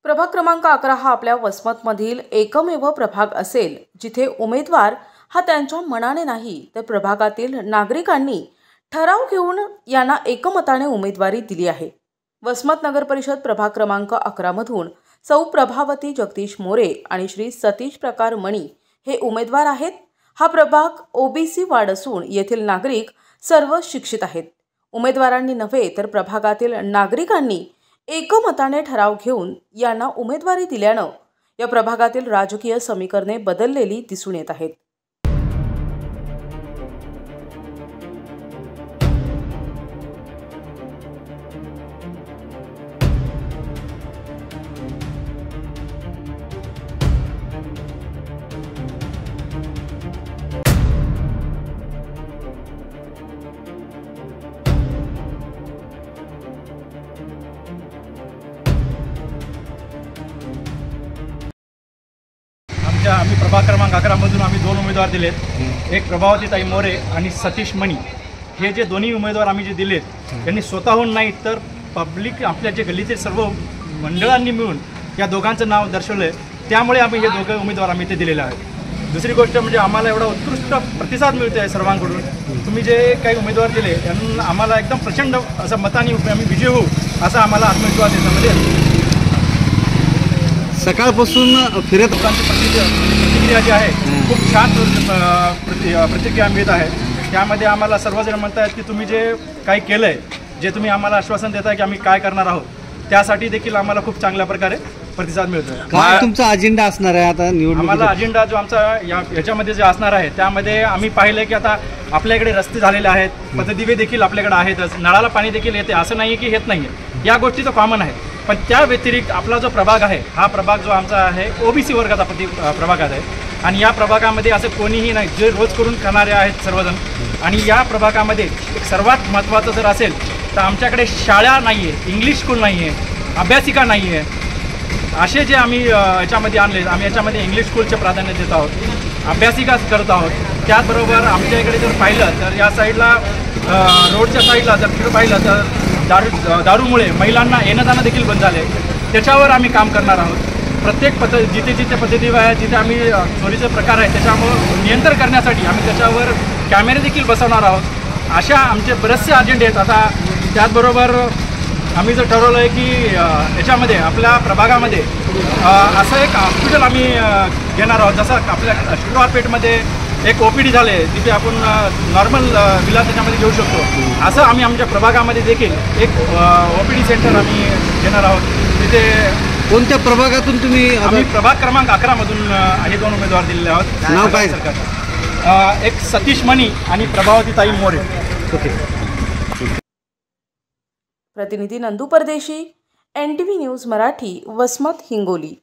प्रभाग क्रमांक 11 हा आपल्या वसमतमधील एकमेव प्रभाग असेल जिथे उमेदवार हा त्यांच्या मनाने नाही तर प्रभागातील नागरिकांनी ठराव घेऊन यांना एकमताने उमेदवारी दिली आहे। वसमत नगर परिषद प्रभाग क्रमांक 11 मधून सौ प्रभावती जगदीश मोरे आणि श्री सतीश प्रकार मणी हे उमेदवार आहेत। हा प्रभाग ओबीसी वार्ड असून येथील नागरिक सर्व शिक्षित आहेत। उमेदवारांनी नव्हे तर प्रभागातील नागरिकांनी एकमताने ठराव घेऊन यांना उमेदवारी दिल्यानं या प्रभागातील राजकीय समीकरणे बदललेली दिसून येत आहेत। आम्ही प्रभाग क्रमांक 11 मधून आम्ही दोन उमेदवार दिलेत। एक प्रभावतीताई मोरे आणि सतीश मणी हे जे दोन्ही उमेदवार आम्ही जे दिलेत त्यांनी स्वतःहून नाही तर पब्लिक आपल्या जे गल्लीतील सर्व मंडळांनी मिळून या दोघांचं नाव दर्शवलंय, त्यामुळे आम्ही हे दोघे उमेदवार आम्ही ते दिलेले आहेत। दुसरी गोष्ट म्हणजे आम्हाला एवढा उत्कृष्ट प्रतिसाद मिळतो आहे सर्वांकडून। तुम्ही जे काही उमेदवार दिले त्यांना आम्हाला एकदम प्रचंड असं मताने आम्ही विजयी होऊ असा आम्हाला आत्मविश्वास याच्यामध्ये। सकाळपासून फिरत लोकांची प्रतिक्रिया जी आहे खूप छान प्रतिक्रिया मिळत आहे। त्यामध्ये आम्हाला सर्वजण म्हणतात की तुम्ही जे काही केलं आहे, जे तुम्ही आम्हाला आश्वासन देताय की आम्ही काय करणार आहोत, त्यासाठी देखील आम्हाला खूप चांगल्या प्रकारे प्रतिसाद मिळतो आहे। काय तुमचा अजेंडा असणार आहे आता निवडणूक? आम्हाला अजेंडा जो आमचा याच्यामध्ये जे असणार आहे त्यामध्ये आम्ही पाहिलं की आता आपल्याकडे रस्ते झालेले आहेत, पथदिवे देखील आपल्याकडे आहेतच, नळाला पाणी देखील येते, असं नाही की येत नाही आहे, या गोष्टी तर कॉमन आहे। पण त्या व्यतिरिक्त आपला जो प्रभाग आहे हा प्रभाग जो आमचा आहे ओबीसी वर्गाचा प्रभाग आहे आणि या प्रभागामध्ये असं कोणीही नाही जे रोज करून खाणारे आहेत सर्वजण। आणि या प्रभागामध्ये एक सर्वात महत्त्वाचं जर असेल तर आमच्याकडे शाळा नाही आहे, इंग्लिश स्कूल नाही आहे, अभ्यासिका नाही आहे। असे जे आम्ही याच्यामध्ये आणले, आम्ही याच्यामध्ये इंग्लिश स्कूलचे प्राधान्य देत आहोत, अभ्यासिका करत आहोत। त्याचबरोबर आमच्या इकडे जर पाहिलं तर या साईडला रोडच्या साईडला जर फिर पाहिलं तर दारूमुळे महिलांना येणं जाणं देखील बंद झाले, त्याच्यावर आम्ही काम करणार आहोत। प्रत्येक जिथे जिथे पद्धतीवर आहे, जिथे आम्ही चोरीचे प्रकार आहे त्याच्यावर नियंत्रण करण्यासाठी आम्ही त्याच्यावर कॅमेरे देखील बसवणार आहोत। अशा आमचे बरेचसे अजेंडे आहेत। आता त्याचबरोबर आम्ही जर ठरवलं आहे की याच्यामध्ये आपल्या प्रभागामध्ये असं एक हॉस्पिटल आम्ही घेणार आहोत, जसं आपल्या शुक्रवारपेठमध्ये एक ओपीडी झाले जिथे आपण नॉर्मल विलास त्याच्यामध्ये घेऊ शकतो, असं आम्ही आमच्या प्रभागामध्ये देखील एक ओपीडी सेंटर आम्ही घेणार आहोत। तिथे कोणत्या प्रभागातून तुम्ही? आम्ही प्रभाग क्रमांक 11 मधून हे दोन उमेदवार दिलेले आहोत। नाव काय? एक सतीश मणी आणि प्रभावतीताई मोरे। ओके। प्रतिनिधी नंदू परदेशी, NTV न्यूज मराठी, वसमत, हिंगोली।